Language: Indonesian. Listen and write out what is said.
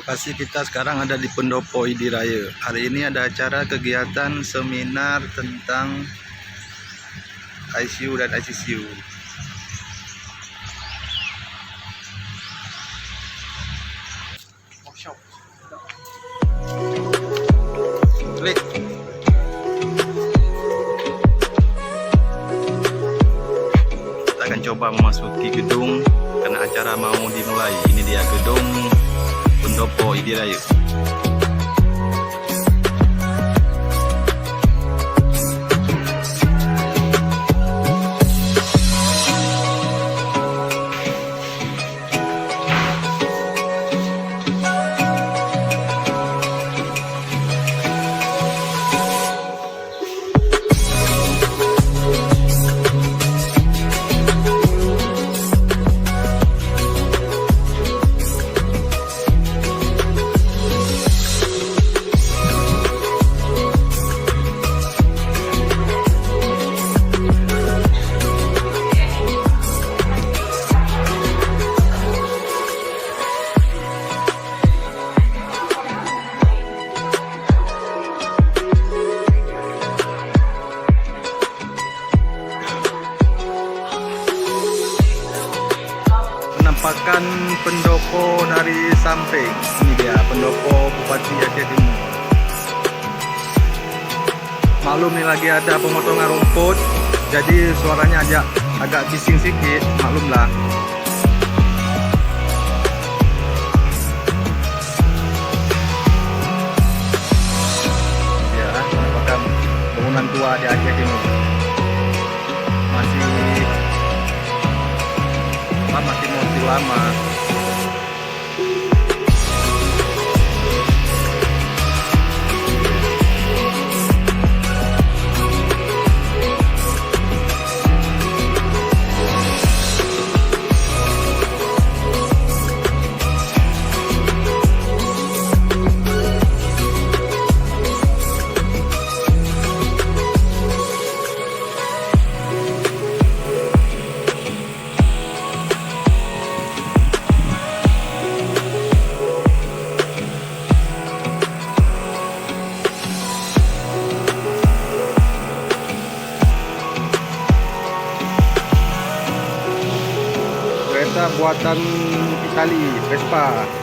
Lokasi kita sekarang ada di Pendopo Idiraya. Hari ini ada acara kegiatan seminar tentang ICU dan ICCU. Klik. Kita akan coba memasuki gedung karena acara mau dimulai. Ini dia gedung Pendopo Idiraya. Penampakan pendopo dari samping. Ini dia pendopo Bupati Aceh Timur. Maklum nih lagi ada pemotongan rumput, jadi suaranya agak bising sedikit, maklumlah. Ya, penampakan bangunan tua di Aceh Timur. Masih lama. Kereta buatan Itali, Vespa.